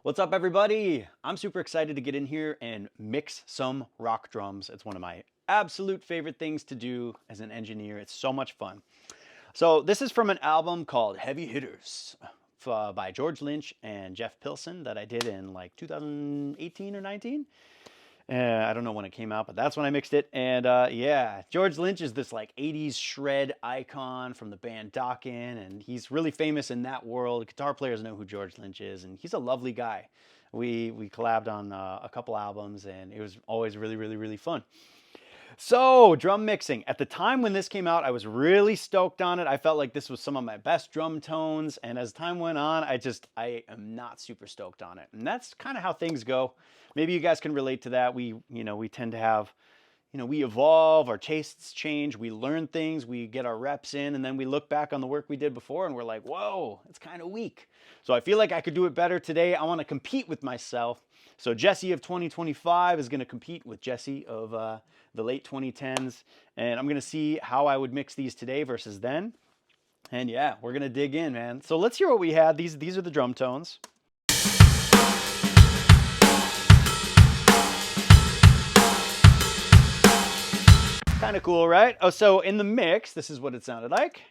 What's up, everybody? I'm super excited to get in here and mix some rock drums. It's one of my absolute favorite things to do as an engineer. It's so much fun. So this is from an album called Heavy Hitters by George Lynch and Jeff Pilson that I did in like 2018 or 19. I don't know when it came out, but that's when I mixed it. And yeah, George Lynch is this like 80s shred icon from the band Dokken, and he's really famous in that world. Guitar players know who George Lynch is, and he's a lovely guy. We collabed on a couple albums, and it was always really fun. So, drum mixing. At the time when this came out, I was really stoked on it. I felt like this was some of my best drum tones, and as time went on, I am not super stoked on it. And that's kind of how things go. Maybe you guys can relate to that. We tend to have, we evolve, our tastes change, we learn things, we get our reps in, and then we look back on the work we did before and we're like, whoa, it's kind of weak. So I feel like I could do it better today. I want to compete with myself. So Jesse of 2025 is going to compete with Jesse of the late 2010s. And I'm going to see how I would mix these today versus then. And yeah, we're going to dig in, man. So let's hear what we had. These are the drum tones. Kind of cool, right? Oh, so in the mix, this is what it sounded like.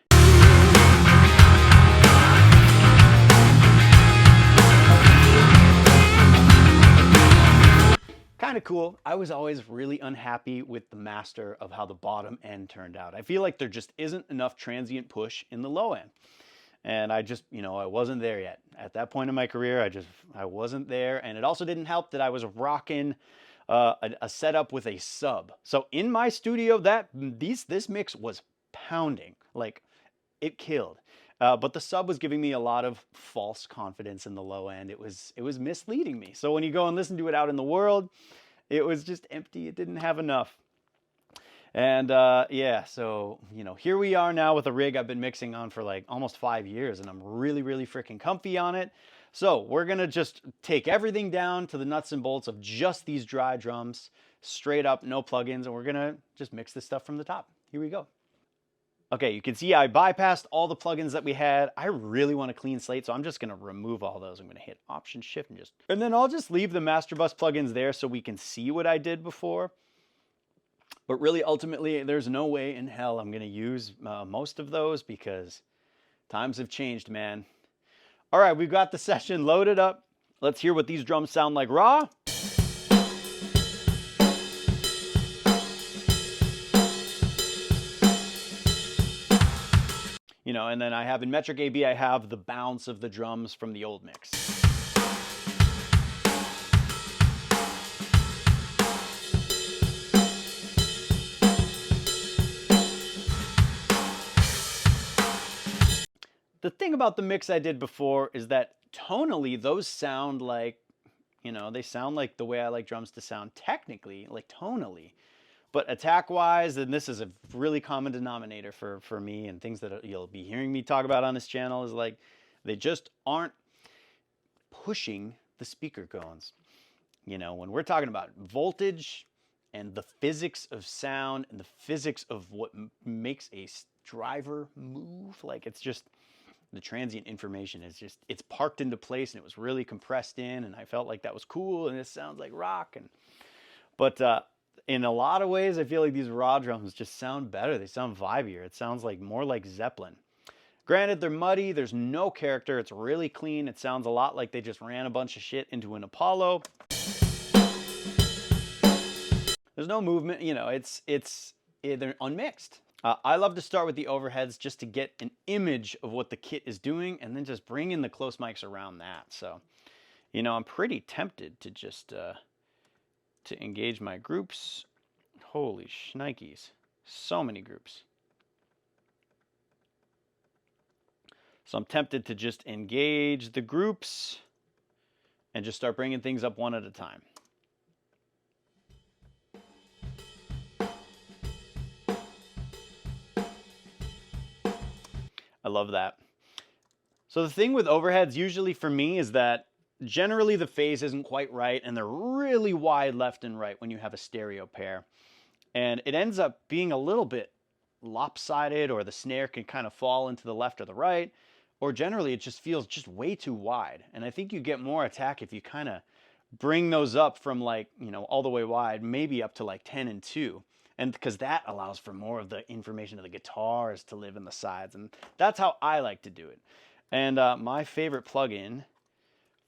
Kind of cool. I was always really unhappy with the master of how the bottom end turned out. I feel like there just isn't enough transient push in the low end. And I just, I wasn't there yet. At that point in my career, I wasn't there. And it also didn't help that I was rocking a setup with a sub. So in my studio, this mix was pounding. Like, it killed. But the sub was giving me a lot of false confidence in the low end. It was misleading me. So when you go and listen to it out in the world, it was just empty. It didn't have enough. And yeah, so here we are now with a rig I've been mixing on for like almost 5 years, and I'm really freaking comfy on it. So we're gonna just take everything down to the nuts and bolts of just these dry drums, straight up, no plugins, and we're gonna just mix this stuff from the top. Here we go. Okay, you can see I bypassed all the plugins that we had. I really want a clean slate, so I'm just gonna remove all those. I'm gonna hit Option Shift and then I'll just leave the Master Bus plugins there so we can see what I did before. But really, ultimately, there's no way in hell I'm gonna use most of those because times have changed, man. All right, we've got the session loaded up. Let's hear what these drums sound like raw. And then I have in Metric AB, I have the bounce of the drums from the old mix. The thing about the mix I did before is that tonally, those sound like, they sound like the way I like drums to sound technically, like tonally. But attack-wise, and this is a really common denominator for me and things that you'll be hearing me talk about on this channel, is like they just aren't pushing the speaker cones. When we're talking about voltage and the physics of sound and the physics of what makes a driver move, like it's just the transient information is just, it's parked into place and it was really compressed in, and I felt like that was cool and this sounds like rock. But in a lot of ways, I feel like these raw drums just sound better. They sound vibier. It sounds like more like Zeppelin. Granted, they're muddy. There's no character. It's really clean. It sounds a lot like they just ran a bunch of shit into an Apollo. There's no movement. They're unmixed. I love to start with the overheads just to get an image of what the kit is doing and then just bring in the close mics around that. So, I'm pretty tempted to just to engage my groups. Holy shnikes. So many groups. So I'm tempted to just engage the groups and just start bringing things up one at a time. I love that. So the thing with overheads usually for me is that generally the phase isn't quite right and they're really wide left and right when you have a stereo pair. And it ends up being a little bit lopsided, or the snare can kind of fall into the left or the right, or generally it just feels just way too wide. And I think you get more attack if you kind of bring those up from like, all the way wide, maybe up to like 10 and 2. And because that allows for more of the information of the guitars to live in the sides. And that's how I like to do it. And my favorite plugin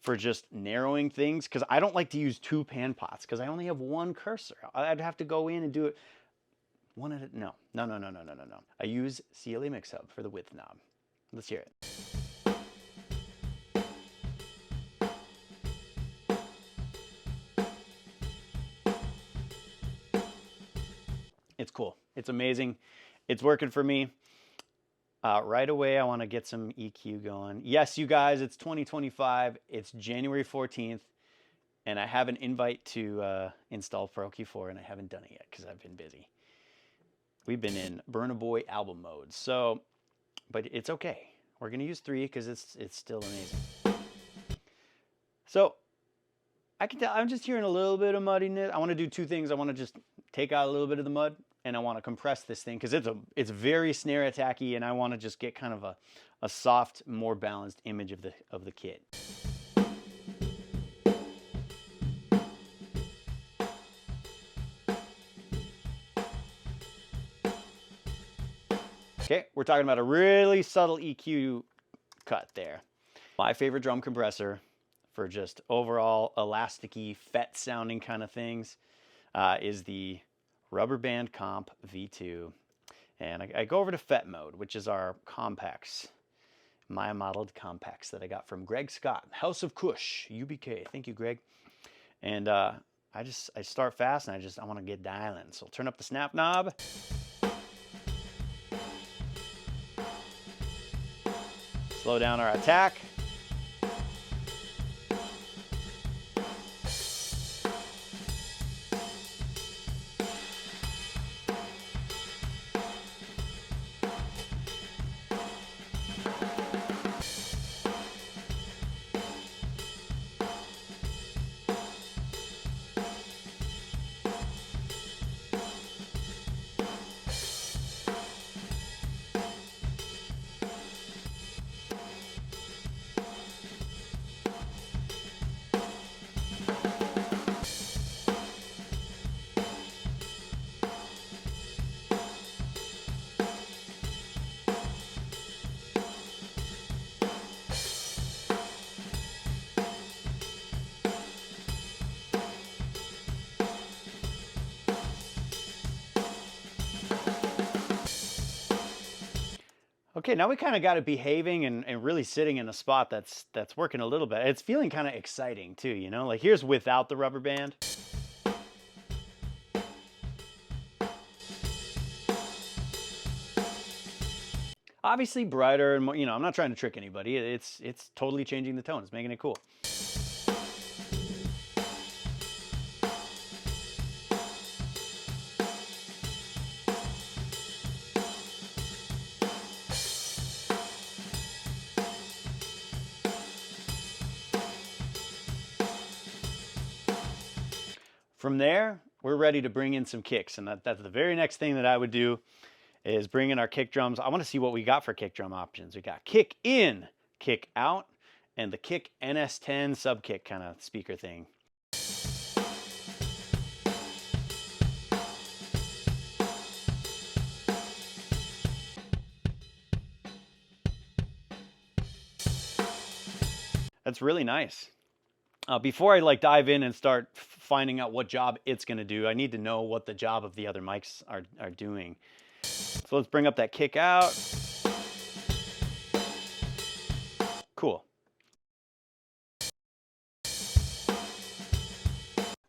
for just narrowing things, because I don't like to use 2 pan pots because I only have 1 cursor. I'd have to go in and do it one at a, no. I use CLA Mix Hub for the width knob. Let's hear it. It's cool. It's amazing. It's working for me. Right away, I want to get some EQ going. Yes, you guys, it's 2025. It's January 14th, and I have an invite to install Pro Q4, and I haven't done it yet because I've been busy. We've been in Burna Boy album mode, so, but it's okay. We're gonna use 3 because it's still amazing. So I can tell I'm just hearing a little bit of muddiness. I want to do 2 things. I want to just take out a little bit of the mud, and I want to compress this thing because it's very snare attacky, and I want to just get kind of a soft, more balanced image of the kit. Okay, we're talking about a really subtle EQ cut there. My favorite drum compressor for just overall elasticy, fet sounding kind of things is the Rubber Band Comp V2. And I go over to FET mode, which is our compacts, my modeled compacts that I got from Greg Scott, House of Kush, UBK. Thank you, Greg. And I start fast, and I want to get dialing. So I'll turn up the snap knob. Slow down our attack. Okay, now we kind of got it behaving and really sitting in a spot that's working a little bit. It's feeling kind of exciting too, Like here's without the rubber band. Obviously brighter and more, I'm not trying to trick anybody. It's totally changing the tone. It's making it cool. From there, we're ready to bring in some kicks, and that's the very next thing that I would do is bring in our kick drums. I want to see what we got for kick drum options. We got kick in, kick out, and the kick NS10 sub kick kind of speaker thing. That's really nice. Before I dive in and start finding out what job it's going to do, I need to know what the job of the other mics are doing. So let's bring up that kick out. Cool.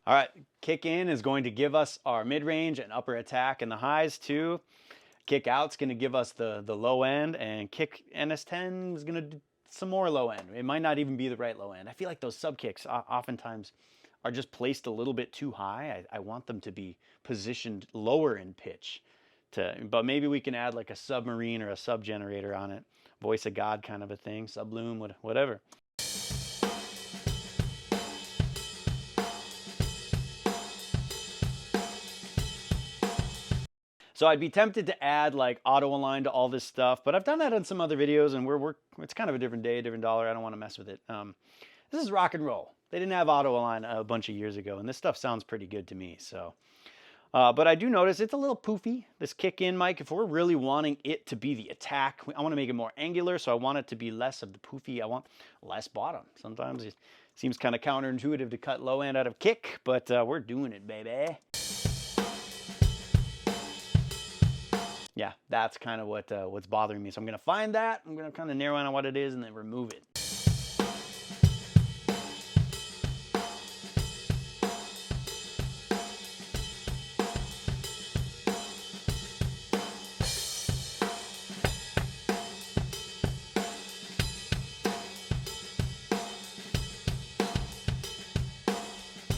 All right, kick in is going to give us our mid-range and upper attack and the highs too. Kick out's going to give us the low end, and kick NS10 is going to do some more low end. It might not even be the right low end. I feel like those sub kicks oftentimes are just placed a little bit too high. I want them to be positioned lower in pitch. But maybe we can add like a submarine or a sub generator on it. Voice of God kind of a thing, subloom, whatever. So I'd be tempted to add like auto align to all this stuff, but I've done that in some other videos, and it's kind of a different day, a different dollar. I don't want to mess with it. This is rock and roll. They didn't have auto align a bunch of years ago, and this stuff sounds pretty good to me. So, but I do notice it's a little poofy, this kick in mic. If we're really wanting it to be the attack, I want to make it more angular, so I want it to be less of the poofy. I want less bottom. Sometimes it seems kind of counterintuitive to cut low end out of kick, but we're doing it, baby. Yeah, that's kind of what's bothering me. So I'm going to find that. I'm going to kind of narrow in on what it is and then remove it.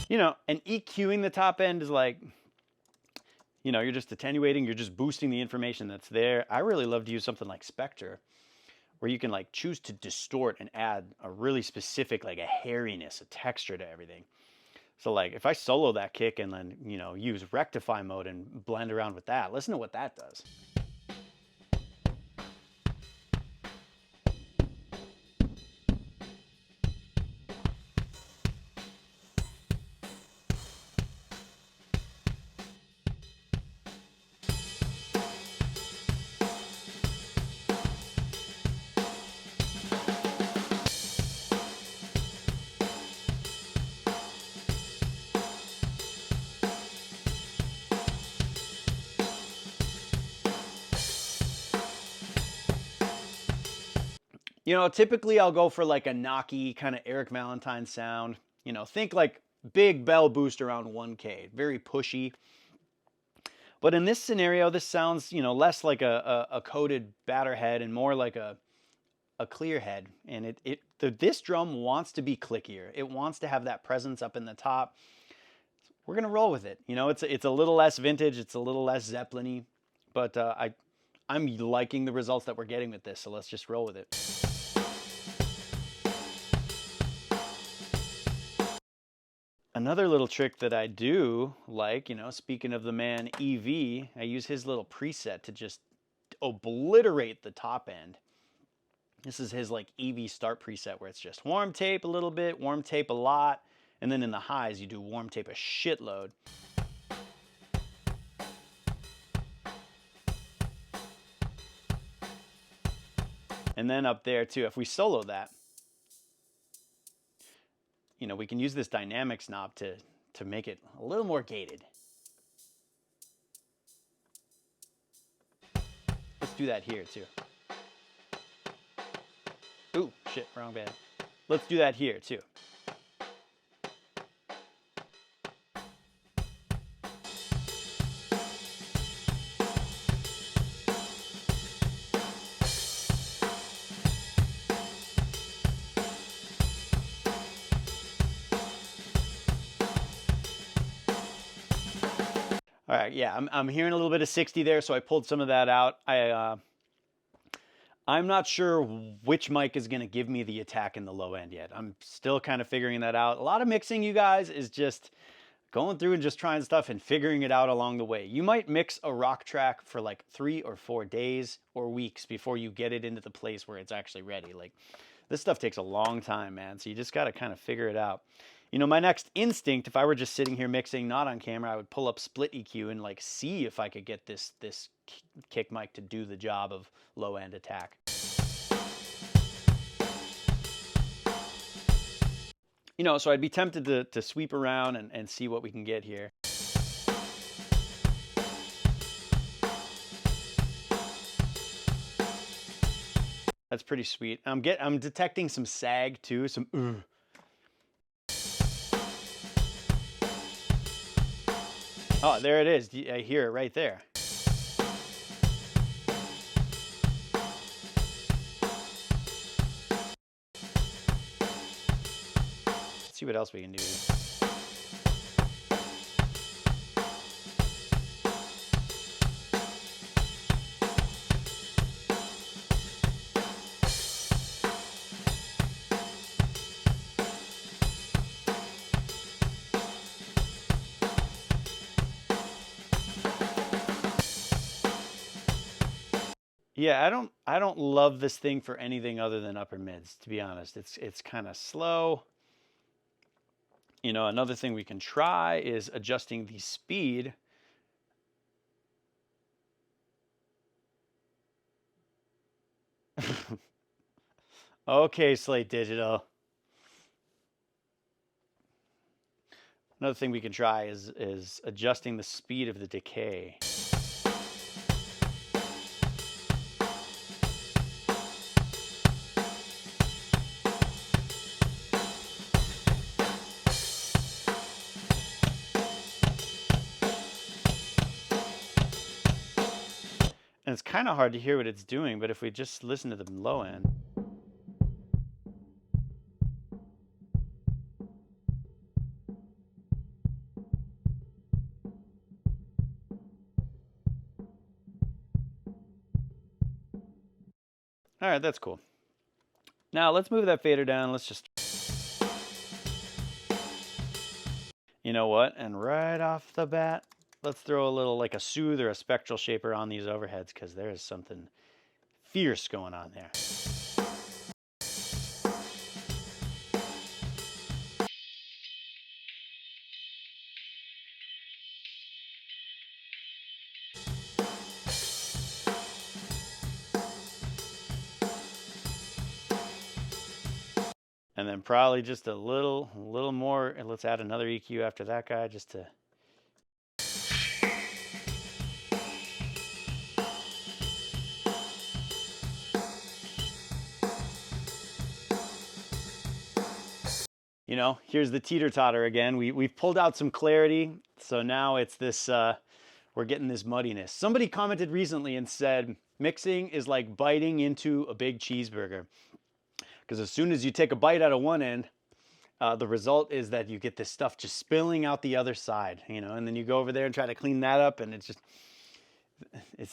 You know, and EQing the top end is like, you know, you're just attenuating, you're just boosting the information that's there. I really love to use something like Spectre, where you can like choose to distort and add a really specific, like a hairiness, a texture to everything. So like if I solo that kick and then, you know, use rectify mode and blend around with that, listen to what that does. You know, typically I'll go for like a knocky kind of Eric Valentine sound. You know, think like big bell boost around 1K, very pushy. But in this scenario, this sounds, you know, less like a coated batter head and more like a clear head. And this drum wants to be clickier. It wants to have that presence up in the top. We're gonna roll with it. You know, it's a little less vintage, it's a little less Zeppelin-y, but I'm liking the results that we're getting with this. So let's just roll with it. Another little trick that I do like, you know, speaking of the man EV, I use his little preset to just obliterate the top end. This is his like EV start preset where it's just warm tape a little bit, warm tape a lot, and then in the highs you do warm tape a shitload. And then up there too, if we solo that, you know, we can use this dynamics knob to make it a little more gated. Let's do that here too. Ooh, shit, wrong band. Let's do that here too. All right, yeah, I'm hearing a little bit of 60 there, so I pulled some of that out. I'm not sure which mic is going to give me the attack in the low end yet. I'm still kind of figuring that out. A lot of mixing, you guys, is just going through and just trying stuff and figuring it out along the way. You might mix a rock track for like 3 or 4 days or weeks before you get it into the place where it's actually ready. Like, this stuff takes a long time, man, so you just got to kind of figure it out. You know, my next instinct, if I were just sitting here mixing, not on camera, I would pull up split EQ and like see if I could get this kick mic to do the job of low end attack. You know, so I'd be tempted to sweep around and see what we can get here. That's pretty sweet. I'm detecting some sag too, some Oh, there it is. I hear it right there. Let's see what else we can do. Yeah, I don't love this thing for anything other than upper mids, to be honest. It's kind of slow. You know, another thing we can try is adjusting the speed. Okay, Slate Digital. Another thing we can try is adjusting the speed of the decay. And it's kind of hard to hear what it's doing, but if we just listen to the low end. All right, that's cool. Now let's move that fader down. Let's just, you know what? And right off the bat, let's throw a little like a soothe or a spectral shaper on these overheads, because there is something fierce going on there. And then probably just a little more. And let's add another EQ after that guy just to. You know, here's the teeter-totter again. We've pulled out some clarity, so now it's this, we're getting this muddiness. Somebody commented recently and said, mixing is like biting into a big cheeseburger. Because as soon as you take a bite out of one end, the result is that you get this stuff just spilling out the other side, you know, and then you go over there and try to clean that up, and it's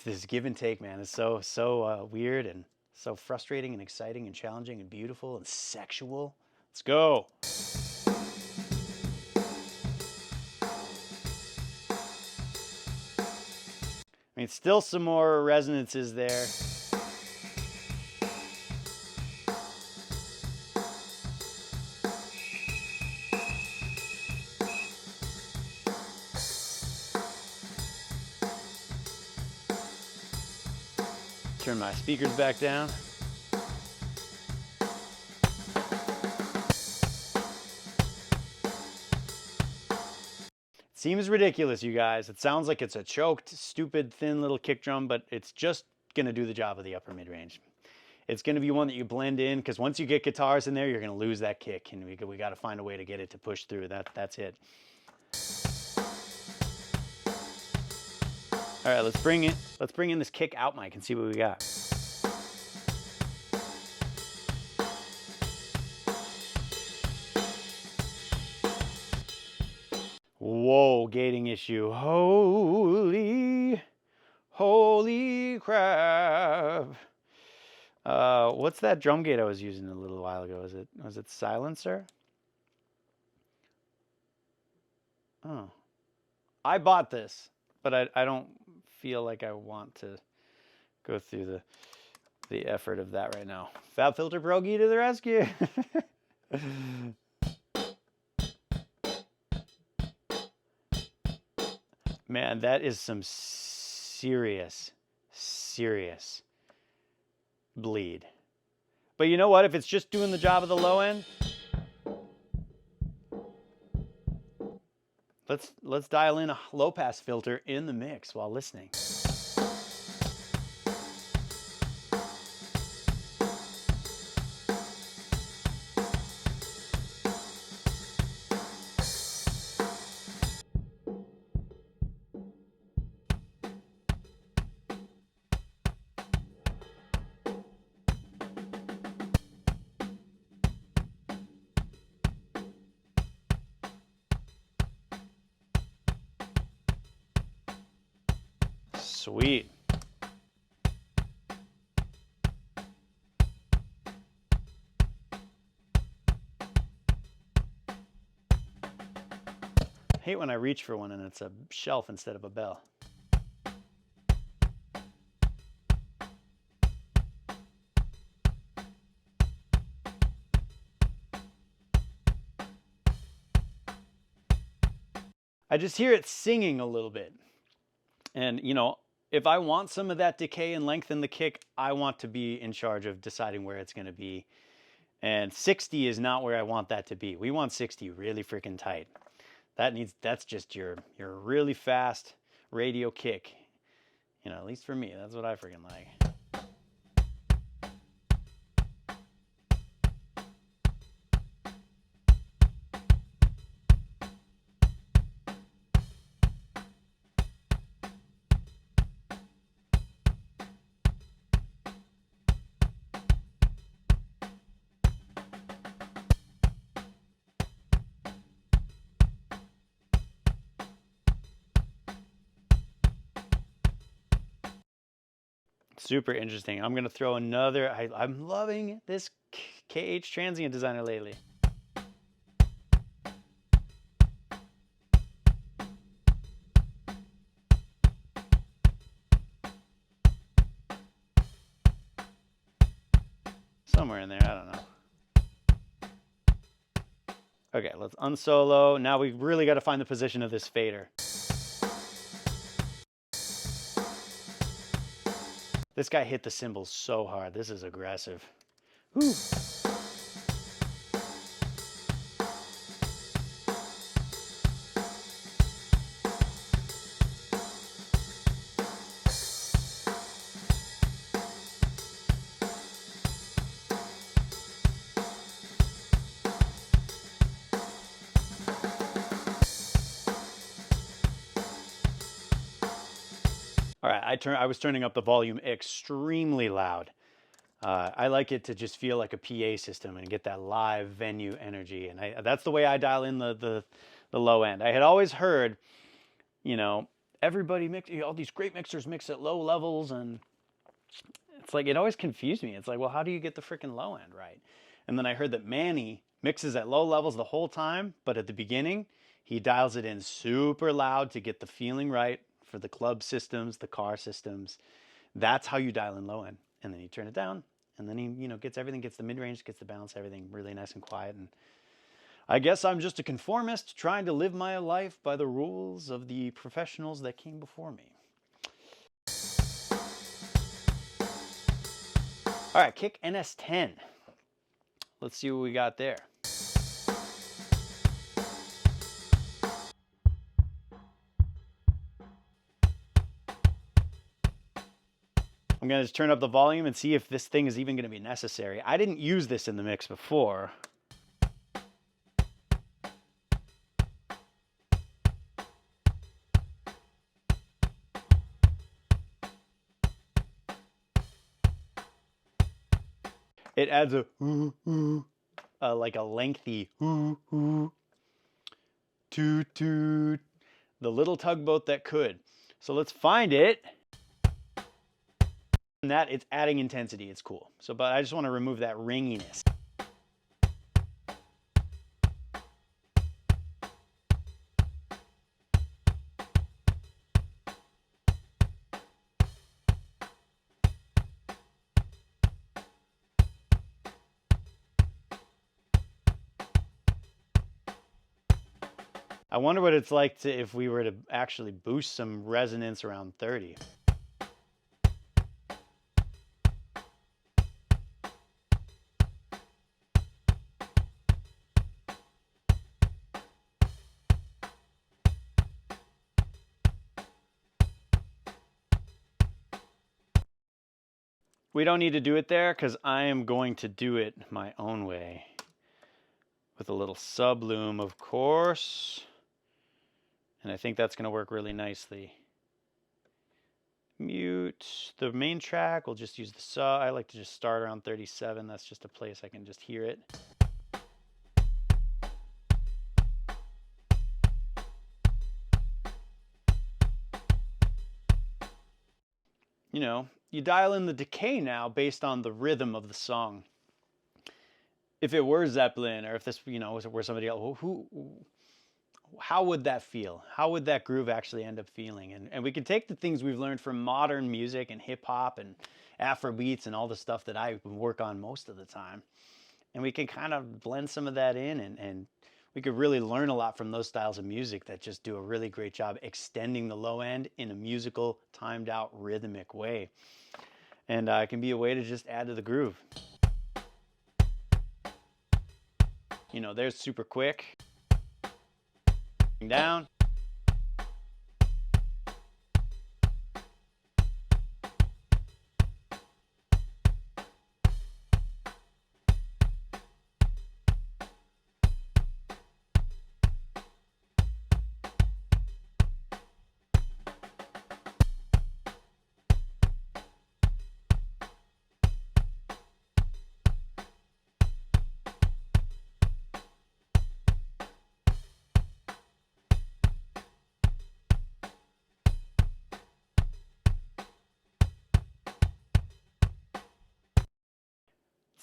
this give and take, man. It's so weird and so frustrating and exciting and challenging and beautiful and sexual. Let's go. I mean, still some more resonances there. Turn my speakers back down. Seems ridiculous, you guys. It sounds like it's a choked, stupid, thin little kick drum, but it's just gonna do the job of the upper mid-range. It's gonna be one that you blend in, because once you get guitars in there, you're gonna lose that kick, and we gotta find a way to get it to push through. That's it. All right, let's bring in this kick out mic and see what we got. Whoa, gating issue. Holy crap. What's that drum gate I was using a little while ago? Was it silencer? Oh. I bought this, but I don't feel like I want to go through the effort of that right now. FabFilter Progi to the rescue. Man, that is some serious bleed. But you know what? If it's just doing the job of the low end, let's dial in a low pass filter in the mix while listening. Sweet. I hate when I reach for one and it's a shelf instead of a bell. I just hear it singing a little bit. And, you know, if I want some of that decay and length in the kick, I want to be in charge of deciding where it's going to be. And 60 is not where I want that to be. We want 60 really freaking tight. That's just your really fast radio kick. You know, at least for me, that's what I freaking like. Super interesting. I'm going to throw another. I'm loving this KH transient designer lately. Somewhere in there, I don't know. Okay, let's unsolo. Now we really got to find the position of this fader. This guy hit the cymbals so hard. This is aggressive. Whew. All right, I was turning up the volume extremely loud. I like it to just feel like a PA system and get that live venue energy. And that's the way I dial in the low end. I had always heard, you know, everybody mix, all these great mixers mix at low levels, and it's like, it always confused me. It's like, well, how do you get the freaking low end right? And then I heard that Manny mixes at low levels the whole time, but at the beginning, he dials it in super loud to get the feeling right for the club systems, the car systems. That's how you dial in low end. And then you turn it down, and then he, you know, gets everything, gets the mid-range, gets the balance, everything really nice and quiet. And I guess I'm just a conformist trying to live my life by the rules of the professionals that came before me. All right, kick NS10. Let's see what we got there. I'm going to just turn up the volume and see if this thing is even going to be necessary. I didn't use this in the mix before. It adds a like a lengthy toot toot, the little tugboat that could. So let's find it. And that, it's adding intensity. It's cool. So, but I just want to remove that ringiness. I wonder what it's like to, if we were to actually boost some resonance around 30. We don't need to do it there because I am going to do it my own way. With a little subloom, of course. And I think that's going to work really nicely. Mute the main track. We'll just use the sub. I like to just start around 37. That's just a place I can just hear it. You know, you dial in the decay now based on the rhythm of the song. If it were Zeppelin, or if this, you know, were somebody else, how would that feel? How would that groove actually end up feeling? And we can take the things we've learned from modern music and hip hop and Afro beats and all the stuff that I work on most of the time, and we can kind of blend some of that in, and we could really learn a lot from those styles of music that just do a really great job extending the low end in a musical, timed out, rhythmic way. And it can be a way to just add to the groove. You know, there's super quick. Down.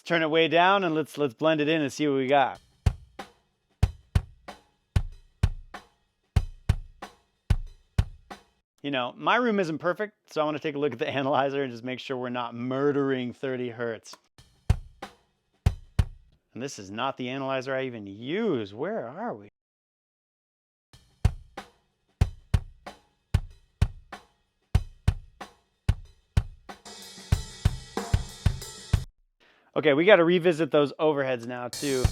Turn it way down and let's blend it in and see what we got. You know, my room isn't perfect, so I want to take a look at the analyzer and just make sure we're not murdering 30 hertz. And this is not the analyzer I even use. Where are we? Okay, we got to revisit those overheads now too.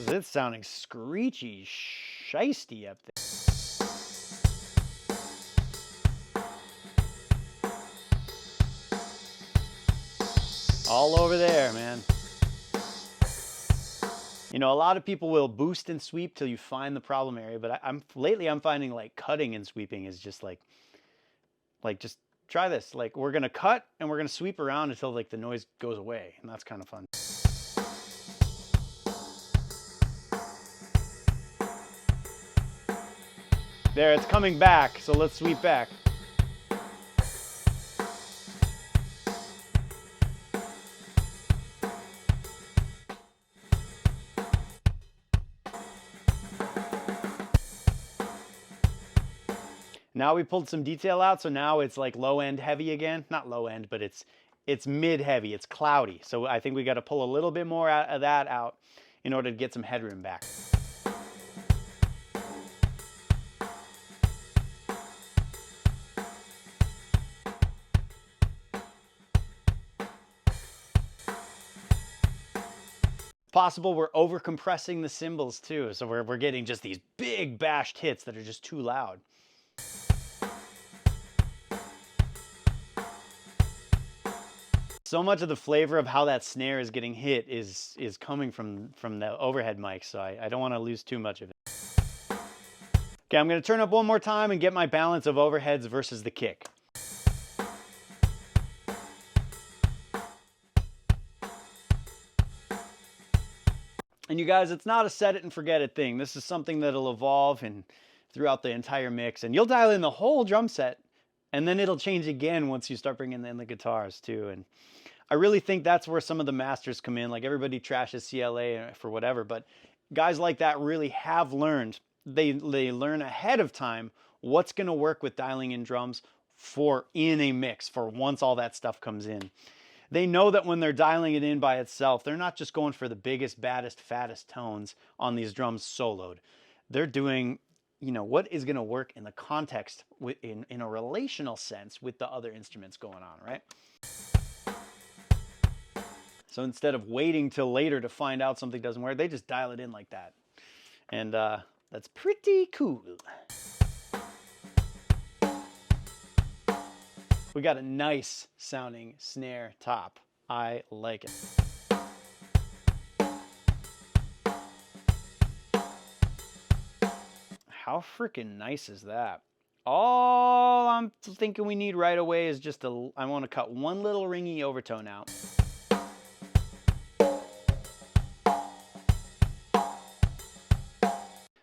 It's sounding screechy, shisty up there. All over there, man. You know, a lot of people will boost and sweep till you find the problem area, but lately I'm finding like cutting and sweeping is just like just try this. Like we're gonna cut and we're gonna sweep around until like the noise goes away, and that's kind of fun. There, it's coming back, so let's sweep back. Now we pulled some detail out, so now it's like low end heavy again. Not low end, but it's mid heavy, it's cloudy. So I think we got to pull a little bit more of that out in order to get some headroom back. Possible we're over compressing the cymbals too, so we're getting just these big bashed hits that are just too loud. So much of the flavor of how that snare is getting hit is coming from the overhead mic, so I don't want to lose too much of it. Okay, I'm going to turn up one more time and get my balance of overheads versus the kick. And you guys, it's not a set it and forget it thing. This is something that'll evolve and throughout the entire mix, and you'll dial in the whole drum set, and then it'll change again once you start bringing in the guitars too. And I really think that's where some of the masters come in. Like everybody trashes CLA for whatever, but guys like that really have learned. They learn ahead of time what's going to work with dialing in drums for in a mix for once all that stuff comes in. They know that when they're dialing it in by itself, they're not just going for the biggest, baddest, fattest tones on these drums soloed. They're doing, you know, what is going to work in the context in a relational sense with the other instruments going on, right? So instead of waiting till later to find out something doesn't work, they just dial it in like that. And that's pretty cool. We got a nice sounding snare top. I like it. How freaking nice is that? All I'm thinking we need right away is just I want to cut one little ringy overtone out.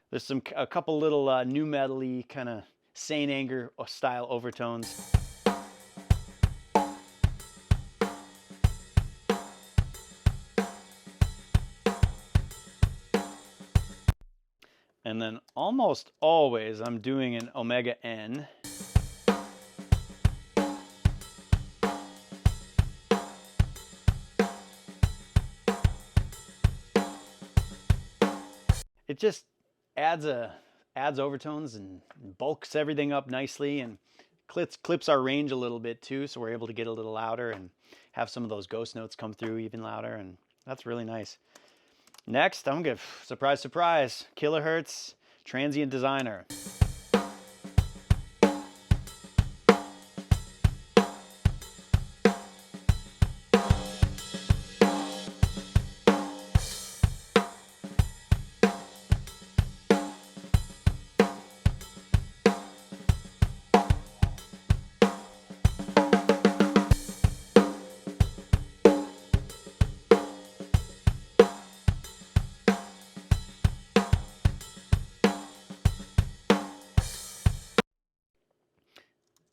There's a couple little new metal-y kind of Saint Anger style overtones. And then almost always I'm doing an omega N. it just adds overtones and bulks everything up nicely, and clips our range a little bit too, so we're able to get a little louder and have some of those ghost notes come through even louder, and that's really nice. Next, I'm gonna, surprise, surprise, Kilohertz Transient Designer.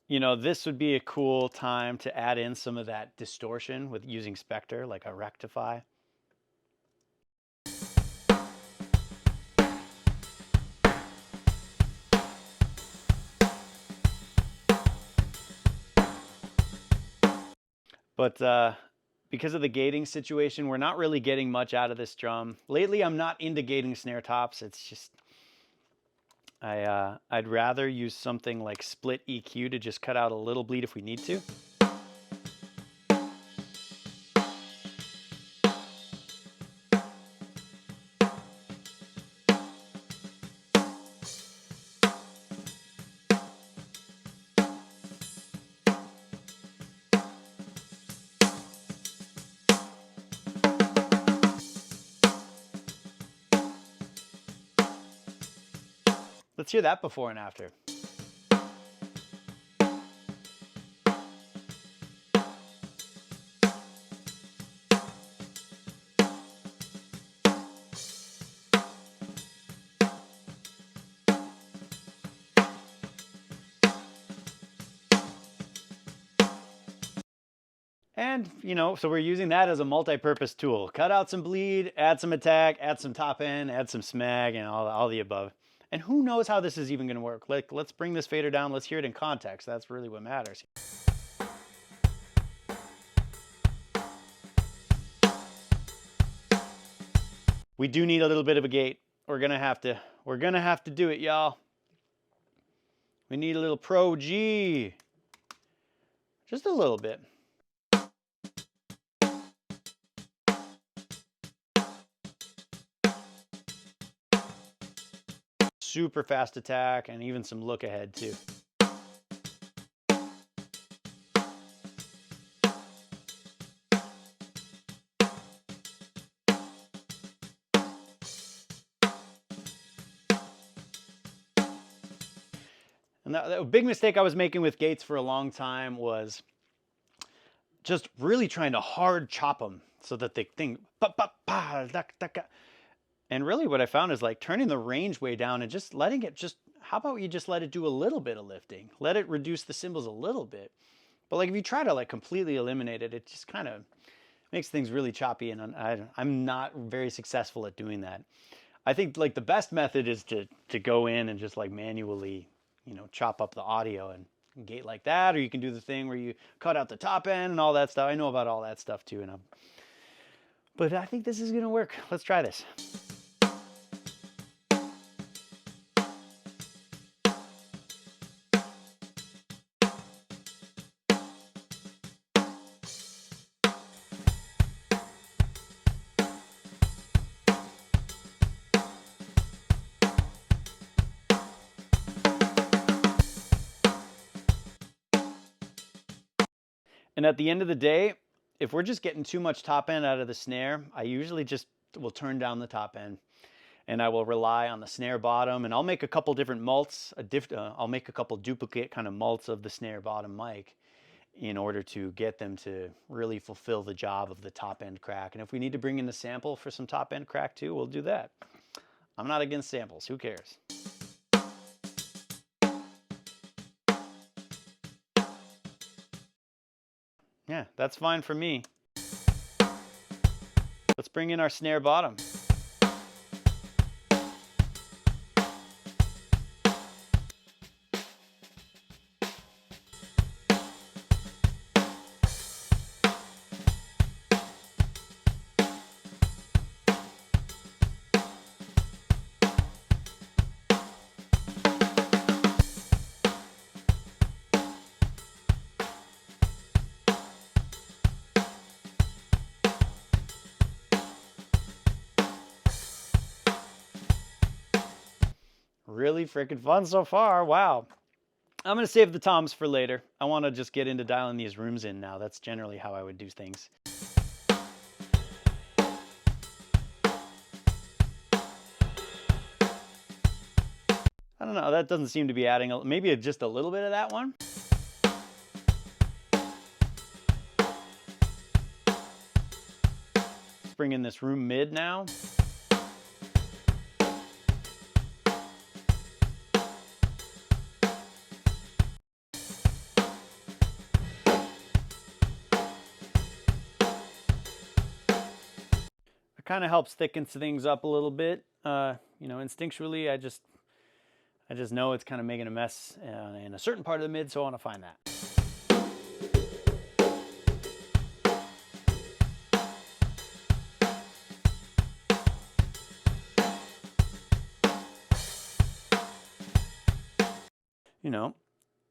You know, this would be a cool time to add in some of that distortion with using Spectre, like a rectify. But because of the gating situation, we're not really getting much out of this drum. Lately, I'm not into gating snare tops. It's just, I'd rather use something like split EQ to just cut out a little bleed if we need to. Let's hear that before and after. And, you know, so we're using that as a multi-purpose tool. Cut out some bleed, add some attack, add some top end, add some smag, and all the above. And who knows how this is even going to work. Like, let's bring this fader down. Let's hear it in context. That's really what matters. We do need a little bit of a gate. We're gonna have to do it, y'all. We need a little Pro G. Just a little bit. Super fast attack and even some look ahead too. And that big mistake I was making with gates for a long time was just really trying to hard chop them so that they think, and really what I found is like turning the range way down and just letting it how about you just let it do a little bit of lifting? Let it reduce the cymbals a little bit. But like if you try to like completely eliminate it, it just kind of makes things really choppy, and I'm not very successful at doing that. I think like the best method is to go in and just like manually, you know, chop up the audio and gate like that, or you can do the thing where you cut out the top end and all that stuff. I know about all that stuff too, but I think this is gonna work. Let's try this. And at the end of the day, if we're just getting too much top end out of the snare, I usually just will turn down the top end, and I will rely on the snare bottom, and I'll make a couple different mults. I'll make a couple duplicate kind of mults of the snare bottom mic in order to get them to really fulfill the job of the top end crack. And if we need to bring in a sample for some top end crack too, we'll do that. I'm not against samples. Who cares? Yeah, that's fine for me. Let's bring in our snare bottom. really freaking fun so far. Wow. I'm going to save the toms for later. I want to just get into dialing these rooms in now. That's generally how I would do things. I don't know, that doesn't seem to be adding, maybe just a little bit of that one. Let's bring in this room mid now. It kind of helps thicken things up a little bit. You know, instinctually, I just know it's kind of making a mess in a certain part of the mid, so I want to find that. You know,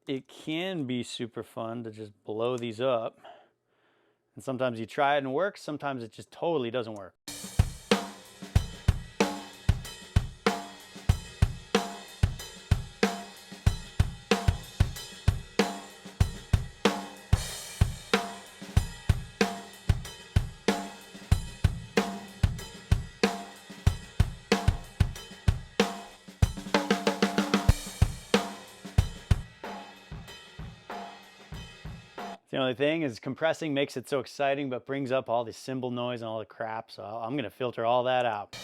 it can be super fun to just blow these up. And sometimes you try it and it works, sometimes it just totally doesn't work. The only thing is compressing makes it so exciting, but brings up all the cymbal noise and all the crap, so I'm gonna filter all that out.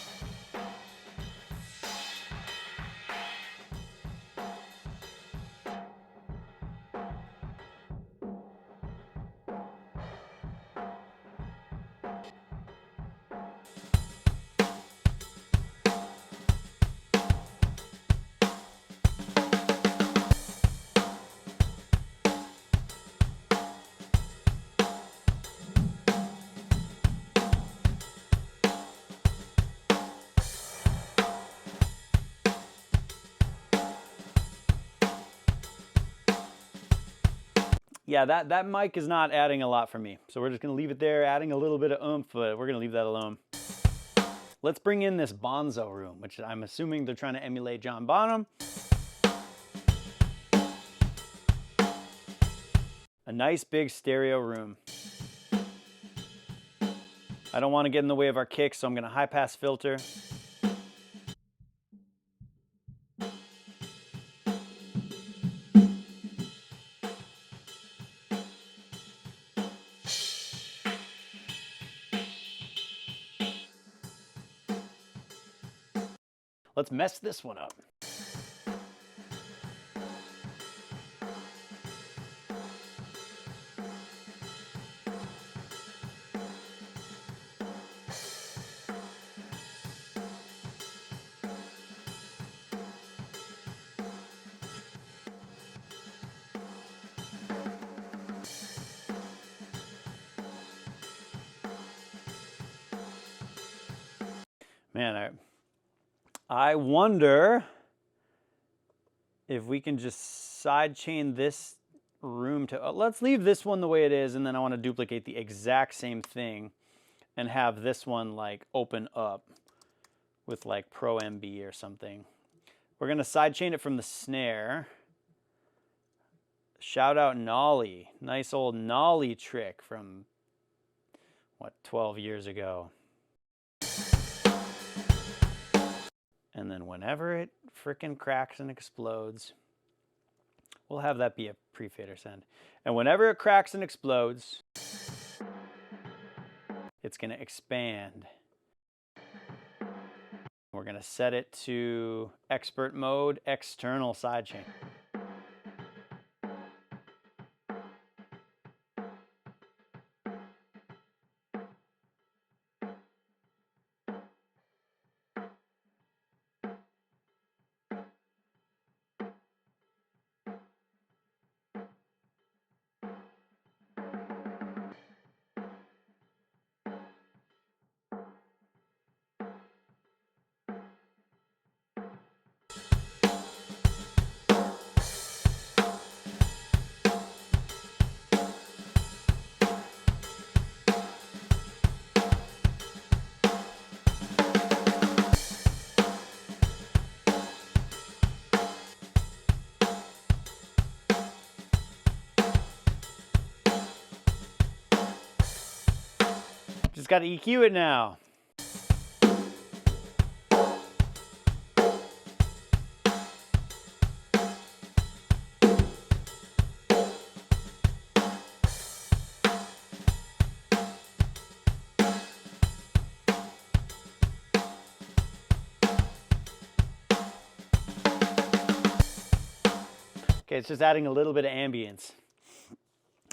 Yeah, that mic is not adding a lot for me. So we're just gonna leave it there, adding a little bit of oomph, but we're gonna leave that alone. Let's bring in this Bonzo room, which I'm assuming they're trying to emulate John Bonham. A nice big stereo room. I don't want to get in the way of our kicks, so I'm gonna high pass filter. Let's mess this one up. Man, I wonder if we can just sidechain this room to, let's leave this one the way it is, and then I want to duplicate the exact same thing and have this one like open up with like Pro MB or something. We're going to sidechain it from the snare. Shout out Nolly. Nice old Nolly trick from, what, 12 years ago. And then whenever it frickin' cracks and explodes, we'll have that be a pre-fader send. And whenever it cracks and explodes, it's gonna expand. We're gonna set it to expert mode, external sidechain. Just got to EQ it now. Okay, it's just adding a little bit of ambience.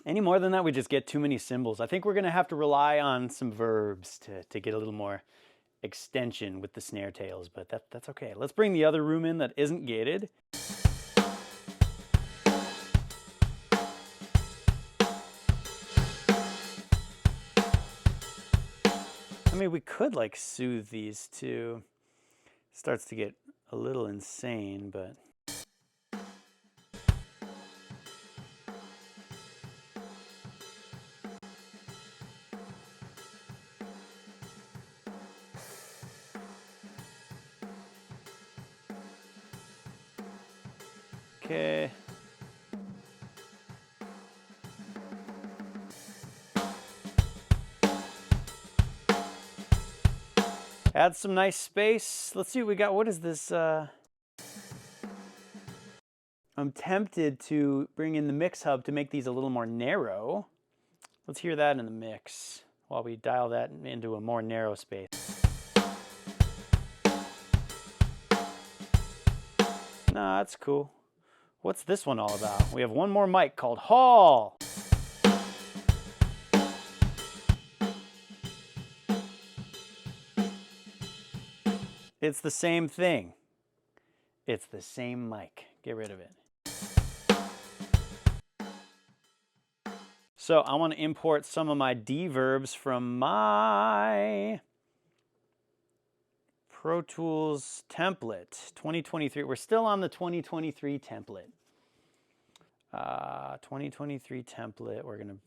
Any more than that, we just get too many cymbals. I think we're gonna have to rely on some verbs to get a little more extension with the snare tails, but that's okay. Let's bring the other room in that isn't gated. I mean, we could like soothe these too. Starts to get a little insane, but. Okay. Add some nice space. Let's see what we got. What is this? I'm tempted to bring in the mix hub to make these a little more narrow. Let's hear that in the mix while we dial that into a more narrow space. Nah, that's cool. What's this one all about? We have one more mic called Hall. It's the same thing. It's the same mic. Get rid of it. So I want to import some of my D-verbs from my Pro Tools template, 2023. We're still on the 2023 template. 2023 template, we're gonna,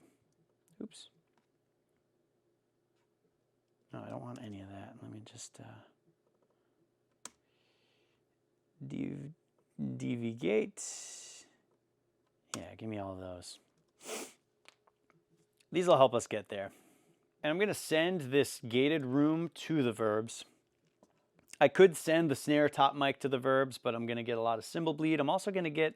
oops. No, I don't want any of that. Let me just, DV gate. Yeah, give me all of those. These will help us get there. And I'm gonna send this gated room to the verbs. I could send the snare top mic to the verbs, but I'm gonna get a lot of cymbal bleed. I'm also gonna get,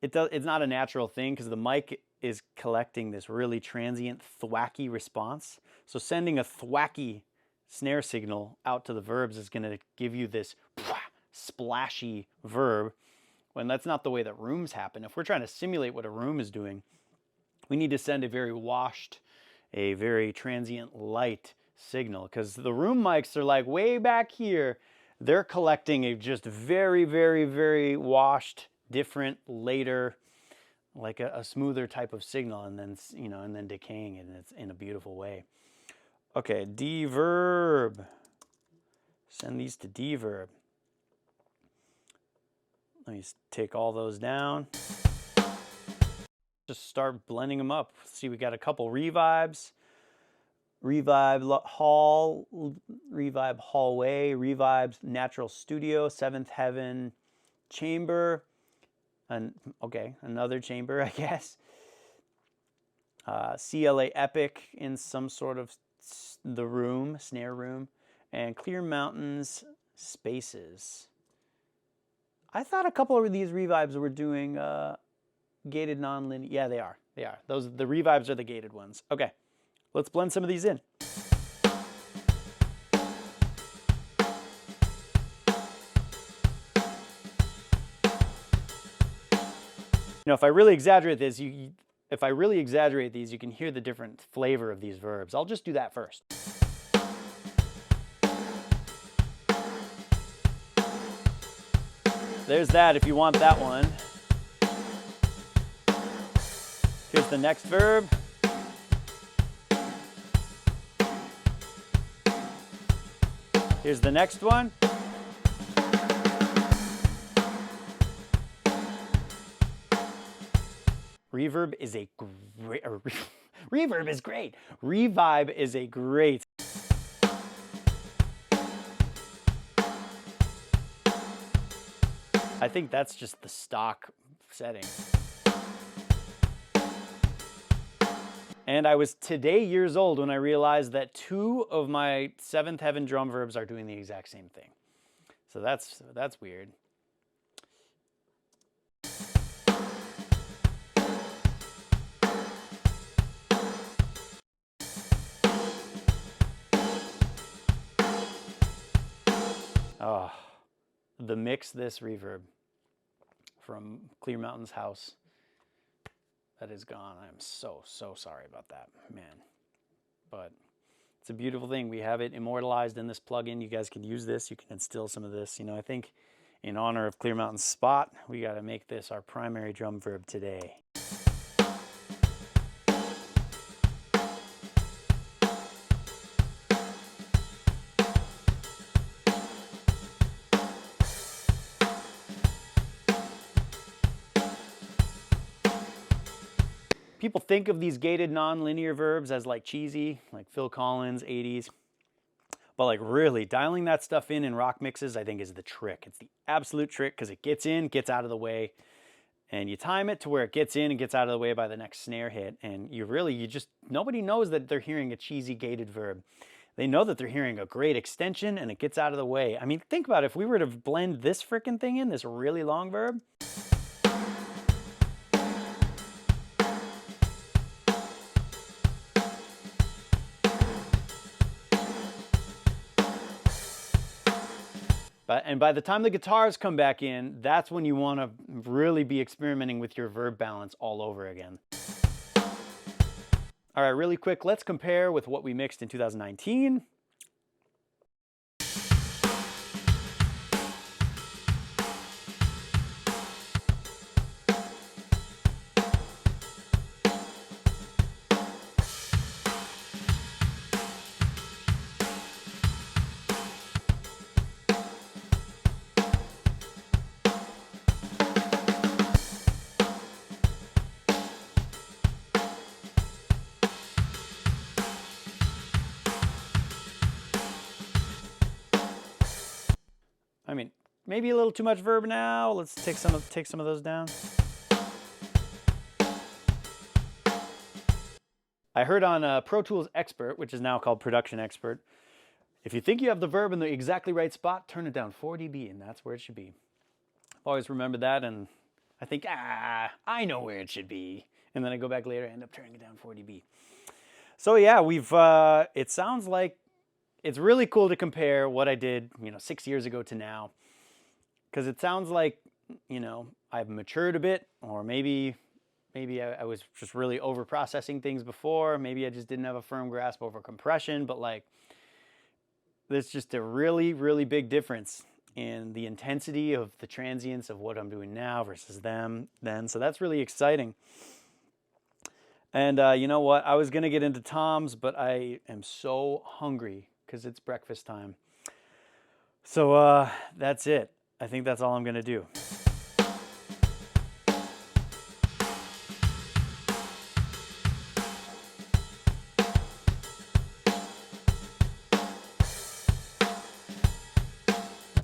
it's not a natural thing because the mic is collecting this really transient thwacky response. So sending a thwacky snare signal out to the verbs is gonna give you this splashy verb when that's not the way that rooms happen. If we're trying to simulate what a room is doing, we need to send a very washed, a very transient light signal, because the room mics are like way back here. They're collecting a just very, very, very washed, different, later, like a smoother type of signal, and then, you know, and then decaying it, and it's in a beautiful way. Okay, D-verb. Send these to D-verb. Let me take all those down. Just start blending them up. See, we got a couple revibes. Revibe Hall, Revibe Hallway, Revibe Natural Studio, Seventh Heaven Chamber, and okay, another chamber, I guess. CLA Epic in some sort of the room, snare room, and Clear Mountains Spaces. I thought a couple of these revibes were doing gated non-linear. Yeah, they are. They are. Those, the revibes are the gated ones. Okay. Let's blend some of these in. You know, if I really exaggerate this, you can hear the different flavor of these verbs. I'll just do that first. There's that if you want that one. Here's the next verb. Here's the next one. Reverb is a great, reverb is great. Revibe is a great. I think that's just the stock setting. And I was today years old when I realized that 2 of my Seventh Heaven drum verbs are doing the exact same thing. So that's weird. Oh, the Mix This reverb from Clear Mountain's house that is gone. I'm so sorry about that, man. But it's a beautiful thing. We have it immortalized in this plugin. You guys can use this. You can instill some of this. You know, I think in honor of Clear Mountain's spot, we got to make this our primary drum verb today. People think of these gated non-linear verbs as like cheesy, like Phil Collins, 80s. But like really, dialing that stuff in rock mixes, I think is the trick. It's the absolute trick because it gets in, gets out of the way. And you time it to where it gets in and gets out of the way by the next snare hit. And nobody knows that they're hearing a cheesy gated verb. They know that they're hearing a great extension and it gets out of the way. I mean, think about it. If we were to blend this frickin' thing in, this really long verb. And by the time the guitars come back in, that's when you want to really be experimenting with your verb balance all over again. All right, really quick, let's compare with what we mixed in 2019. I mean, maybe a little too much verb now. Let's take some of those down. I heard on Pro Tools Expert, which is now called Production Expert, if you think you have the verb in the exactly right spot, turn it down 4 dB, and that's where it should be. I've always remembered that, and I think, I know where it should be. And then I go back later and end up turning it down 4 dB. So yeah, it sounds like it's really cool to compare what I did, 6 years ago to now. Because it sounds like, I've matured a bit, or maybe I was just really over processing things before. Maybe I just didn't have a firm grasp over compression, but like, there's just a really, really big difference in the intensity of the transients of what I'm doing now versus then. So that's really exciting. And you know what? I was going to get into toms, but I am so hungry because it's breakfast time. So that's it. I think that's all I'm going to do.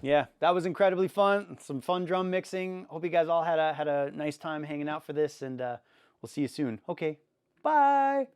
Yeah, that was incredibly fun. Some fun drum mixing. Hope you guys all had a nice time hanging out for this, and we'll see you soon. Okay, bye.